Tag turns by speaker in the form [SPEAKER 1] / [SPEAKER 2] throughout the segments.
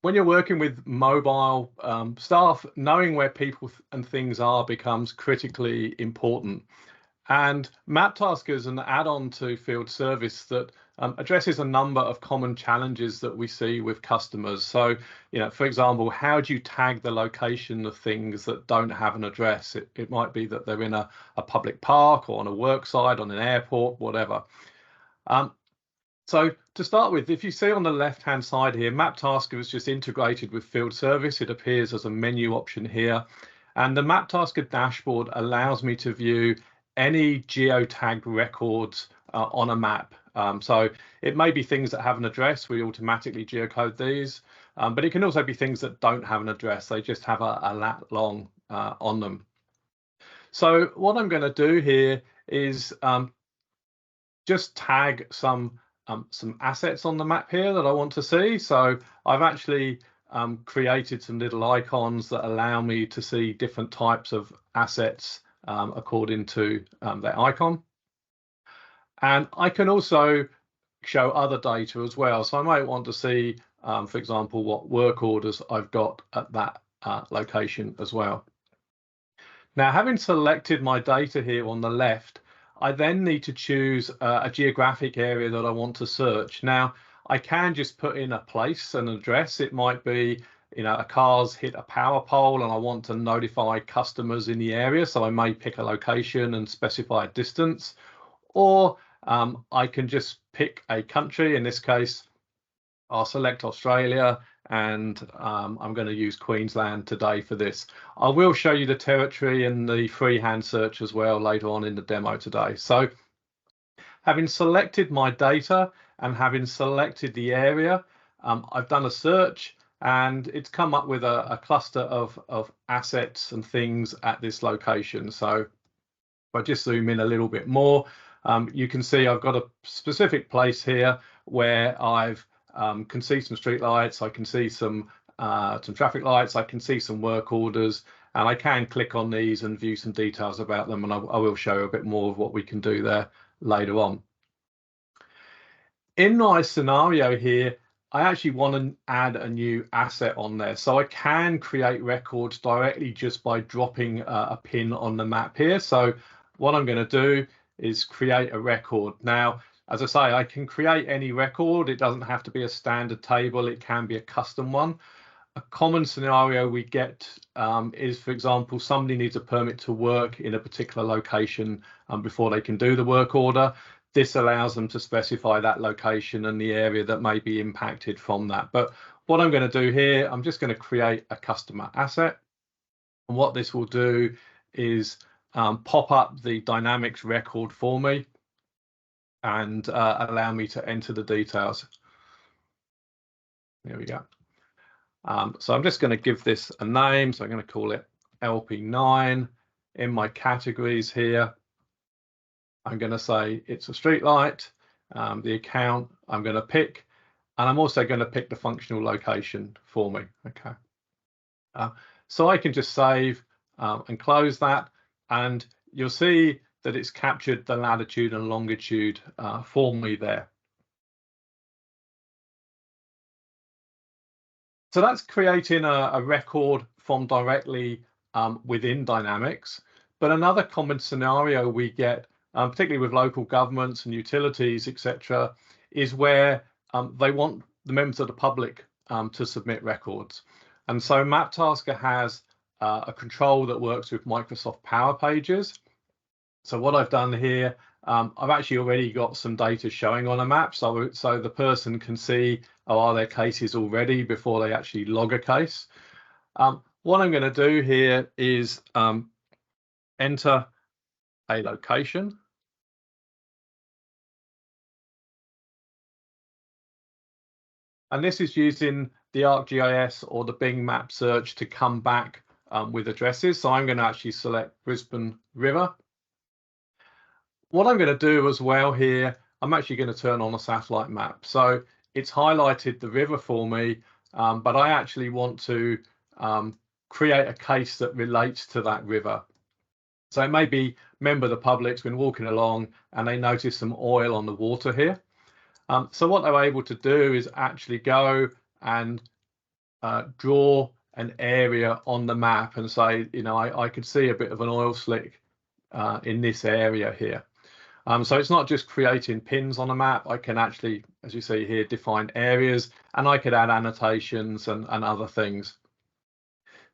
[SPEAKER 1] When you're working with mobile staff, knowing where people and things are becomes critically important. And Maptaskr is an add-on to field service that addresses a number of common challenges that we see with customers. So, for example, how do you tag the location of things that don't have an address? It might be that they're in a public park or on a work site, on an airport, whatever. So to start with, if you see on the left-hand side here, Maptaskr is just integrated with field service. It appears as a menu option here. And the Maptaskr dashboard allows me to view any geotagged records on a map. So it may be things that have an address. We automatically geocode these, but it can also be things that don't have an address. They just have a lat long on them. So what I'm going to do here is just tag some assets on the map here that I want to see. So I've actually created some little icons that allow me to see different types of assets according to their icon. And I can also show other data as well. So I might want to see, for example, what work orders I've got at that location as well. Now, having selected my data here on the left, I then need to choose a geographic area that I want to search. Now, I can just put in a place, an address. It might be, a car's hit a power pole and I want to notify customers in the area. So I may pick a location and specify a distance, or I can just pick a country. In this case, I'll select Australia, and I'm going to use Queensland today for this. I will show you the territory and the freehand search as well later on in the demo today. So having selected my data and having selected the area, I've done a search and it's come up with a cluster of assets and things at this location. So if I just zoom in a little bit more, you can see I've got a specific place here where I've can see some street lights, I can see some traffic lights, I can see some work orders, and I can click on these and view some details about them, and I will show you a bit more of what we can do there later on. In my scenario here, I actually want to add a new asset on there. So I can create records directly just by dropping a pin on the map here. So what I'm going to do is create a record. Now, as I say, I can create any record. It doesn't have to be a standard table. It can be a custom one. A common scenario we get is, for example, somebody needs a permit to work in a particular location before they can do the work order. This allows them to specify that location and the area that may be impacted from that. But what I'm going to do here, I'm just going to create a customer asset. And what this will do is pop up the Dynamics record for me and allow me to enter the details. There we go. So I'm just going to give this a name. So I'm going to call it LP9. In my categories here, I'm going to say it's a street light. The account I'm going to pick, and I'm also going to pick the functional location for me. Okay. So I can just save and close that, and you'll see that it's captured the latitude and longitude for me there. So that's creating a record from directly within Dynamics. But another common scenario we get, particularly with local governments and utilities, etc., is where they want the members of the public to submit records. And so Maptaskr has a control that works with Microsoft Power Pages. So what I've done here, I've actually already got some data showing on a map, so the person can see, are there cases already before they actually log a case. What I'm going to do here is enter a location. And this is using the ArcGIS or the Bing map search to come back with addresses. So I'm going to actually select Brisbane River. What I'm going to do as well here, I'm actually going to turn on a satellite map. So it's highlighted the river for me, but I actually want to create a case that relates to that river. So it may be a member of the public's been walking along and they notice some oil on the water here. So what they're able to do is actually go and draw an area on the map and say, I could see a bit of an oil slick in this area here. So it's not just creating pins on a map. I can actually, as you see here, define areas, and I could add annotations and other things.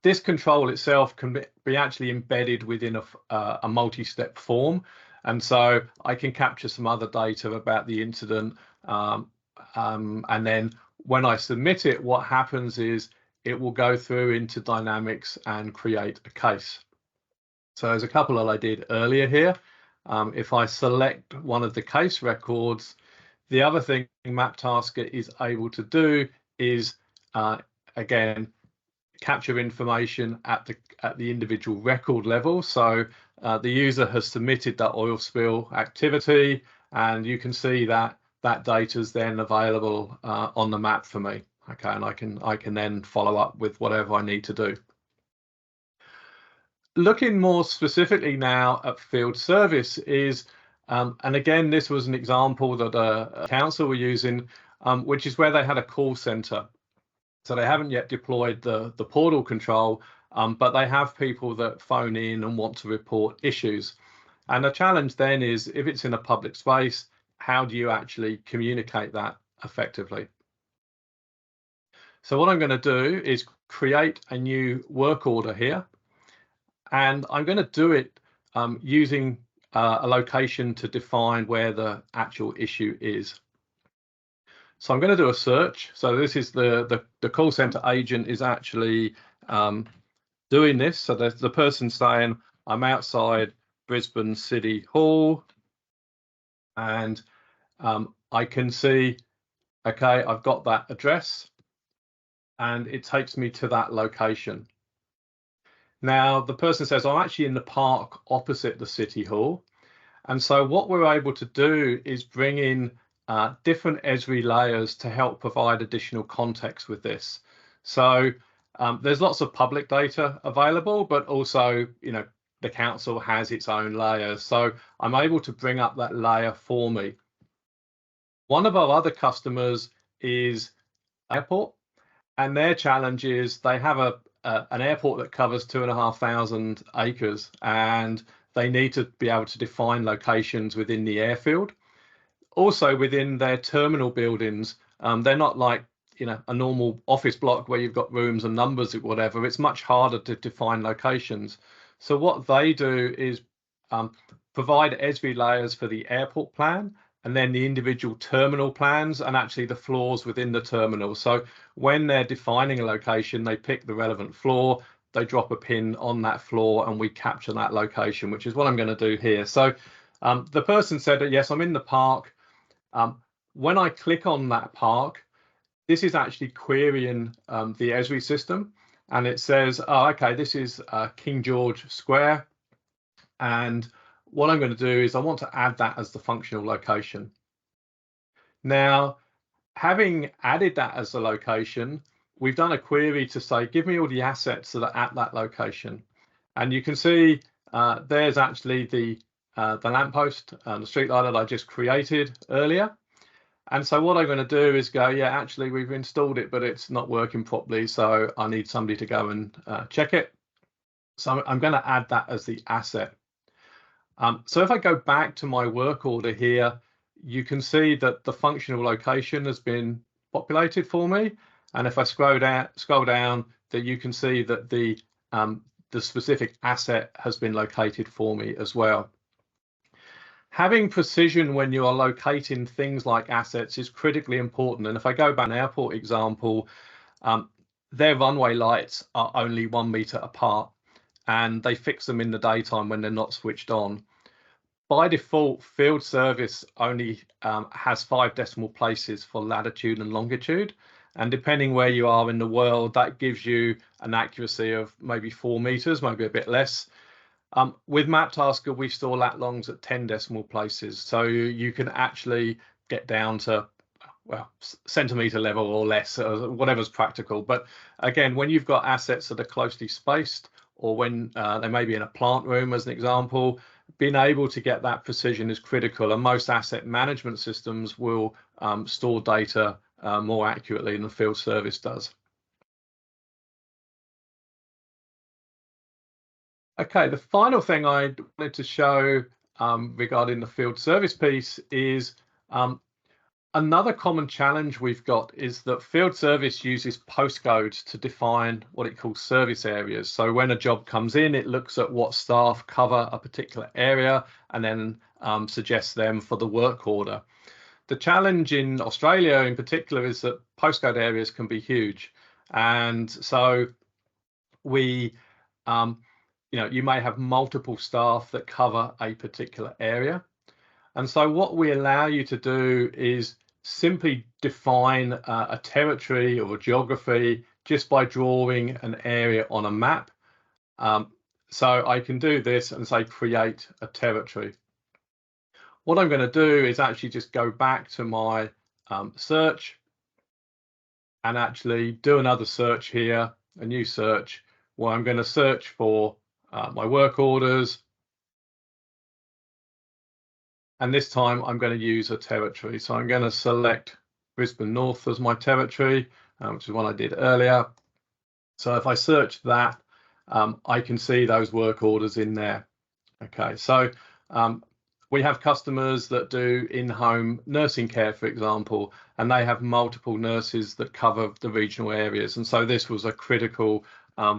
[SPEAKER 1] This control itself can be actually embedded within a multi-step form. And so I can capture some other data about the incident. And then when I submit it, what happens is it will go through into Dynamics and create a case. So there's a couple that I did earlier here. If I select one of the case records, the other thing Maptaskr is able to do is, again, capture information at the individual record level. So the user has submitted that oil spill activity, and you can see that that data is then available on the map for me. Okay, and I can then follow up with whatever I need to do. Looking more specifically now at field service is, and again, this was an example that a council were using, which is where they had a call center. So they haven't yet deployed the portal control, but they have people that phone in and want to report issues. And the challenge then is, if it's in a public space, how do you actually communicate that effectively? So what I'm going to do is create a new work order here. And I'm going to do it using a location to define where the actual issue is. So I'm going to do a search. So this is the call center agent is actually doing this. So there's the person saying, I'm outside Brisbane City Hall, and I can see, okay, I've got that address, and it takes me to that location. Now, the person says, I'm actually in the park opposite the City Hall. And so what we're able to do is bring in different Esri layers to help provide additional context with this. So there's lots of public data available, but also, the council has its own layers. So I'm able to bring up that layer for me. One of our other customers is airport, and their challenge is they have an airport that covers 2,500 acres, and they need to be able to define locations within the airfield. Also within their terminal buildings, they're not like a normal office block where you've got rooms and numbers or whatever. It's much harder to define locations. So what they do is provide Esri layers for the airport plan, and then the individual terminal plans and actually the floors within the terminal. So when they're defining a location, they pick the relevant floor, they drop a pin on that floor, and we capture that location, which is what I'm going to do here. So the person said that, yes, I'm in the park. When I click on that park, this is actually querying the Esri system, and it says, oh, okay, this is King George Square, and what I'm going to do is I want to add that as the functional location. Now, having added that as the location, we've done a query to say, give me all the assets that are at that location. And you can see there's actually the lamppost, the street light that I just created earlier. And so what I'm going to do is go, yeah, actually we've installed it, but it's not working properly. So I need somebody to go and check it. So I'm going to add that as the asset. So if I go back to my work order here, you can see that the functional location has been populated for me. And if I scroll down, that you can see that the specific asset has been located for me as well. Having precision when you are locating things like assets is critically important. And if I go back to an airport example, their runway lights are only 1 meter apart, and they fix them in the daytime when they're not switched on. By default, field service only has 5 decimal places for latitude and longitude. And depending where you are in the world, that gives you an accuracy of maybe 4 meters, maybe a bit less. With Maptaskr, we store lat longs at 10 decimal places. So you can actually get down to, well, centimeter level or less, whatever's practical. But again, when you've got assets that are closely spaced, or when they may be in a plant room, as an example, being able to get that precision is critical. And most asset management systems will store data more accurately than the field service does. Okay, the final thing I wanted to show regarding the field service piece is another common challenge we've got is that field service uses postcodes to define what it calls service areas. So when a job comes in, it looks at what staff cover a particular area and then suggests them for the work order. The challenge in Australia in particular is that postcode areas can be huge. And so we, you may have multiple staff that cover a particular area. And so what we allow you to do is simply define a territory or a geography just by drawing an area on a map. So I can do this and say create a territory. What I'm going to do is actually just go back to my search and actually do another search here, a new search, where I'm going to search for my work orders. And this time I'm going to use a territory. So I'm going to select Brisbane North as my territory, which is one I did earlier. So if I search that, I can see those work orders in there. Okay, so we have customers that do in-home nursing care, for example, and they have multiple nurses that cover the regional areas. And so this was a critical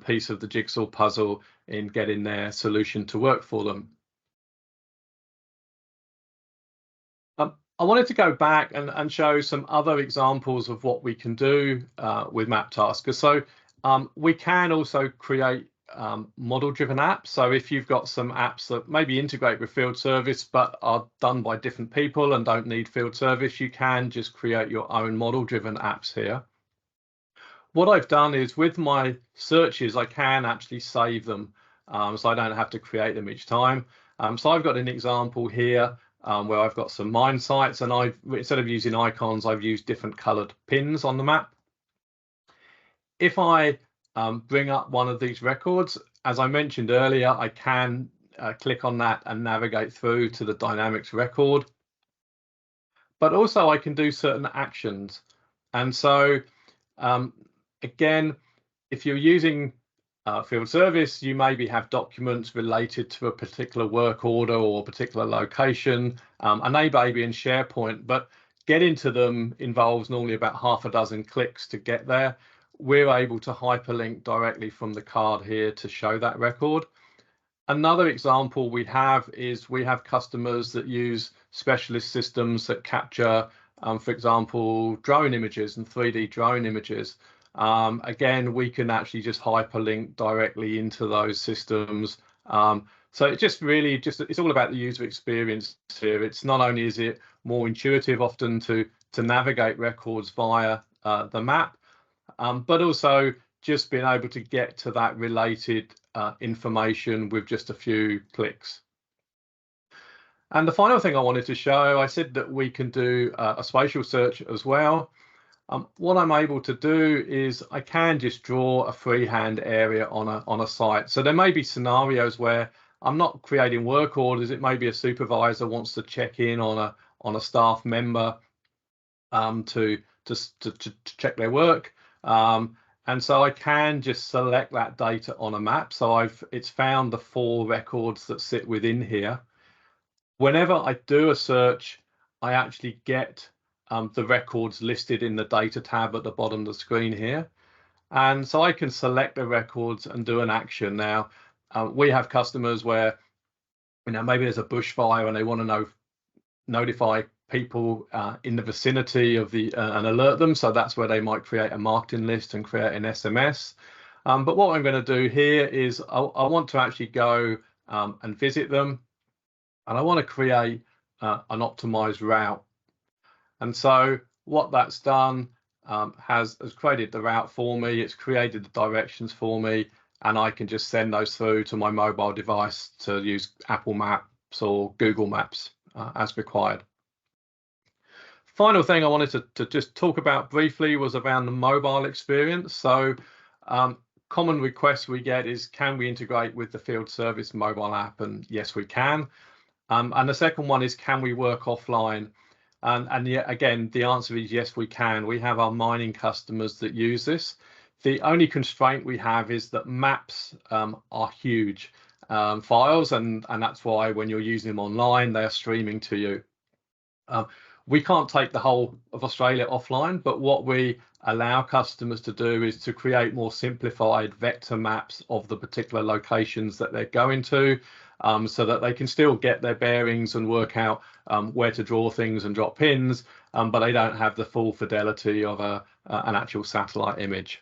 [SPEAKER 1] piece of the jigsaw puzzle in getting their solution to work for them. I wanted to go back and show some other examples of what we can do with Maptaskr. So we can also create model-driven apps. So if you've got some apps that maybe integrate with field service but are done by different people and don't need field service, you can just create your own model-driven apps here. What I've done is with my searches, I can actually save them, so I don't have to create them each time. So I've got an example here where I've got some mine sites, and instead of using icons, I've used different colored pins on the map. If I bring up one of these records, as I mentioned earlier, I can click on that and navigate through to the dynamics record. But also I can do certain actions. And so again, if you're using field service, you maybe have documents related to a particular work order or a particular location, and they may be in SharePoint, but getting to them involves normally about half a dozen clicks to get there. We're able to hyperlink directly from the card here to show that record. Another example we have is we have customers that use specialist systems that capture, for example, drone images and 3D drone images. Again, we can actually just hyperlink directly into those systems. So it just really it's all about the user experience here. It's not only is it more intuitive often to navigate records via the map, but also just being able to get to that related information with just a few clicks. And the final thing I wanted to show, I said that we can do a spatial search as well. What I'm able to do is I can just draw a freehand area on a site. So there may be scenarios where I'm not creating work orders. It may be a supervisor wants to check in on a staff member to check their work. And so I can just select that data on a map. So it's found the 4 records that sit within here. Whenever I do a search, I actually get the records listed in the data tab at the bottom of the screen here. And so I can select the records and do an action. Now, we have customers where, maybe there's a bushfire and they want to notify people in the vicinity of and alert them. So that's where they might create a marketing list and create an SMS. But what I'm going to do here is I want to actually go and visit them. And I want to create an optimized route. And so what that's done has created the route for me. It's created the directions for me, and I can just send those through to my mobile device to use Apple Maps or Google Maps as required. Final thing I wanted to just talk about briefly was around the mobile experience. So common requests we get is, can we integrate with the field service mobile app? And yes, we can. And the second one is, can we work offline? And yet again, the answer is yes, we can. We have our mining customers that use this. The only constraint we have is that maps are huge. files, and that's why when you're using them online, they are streaming to you. We can't take the whole of Australia offline, but what we allow customers to do is to create more simplified vector maps of the particular locations that they're going to, so that they can still get their bearings and work out where to draw things and drop pins, but they don't have the full fidelity of an actual satellite image.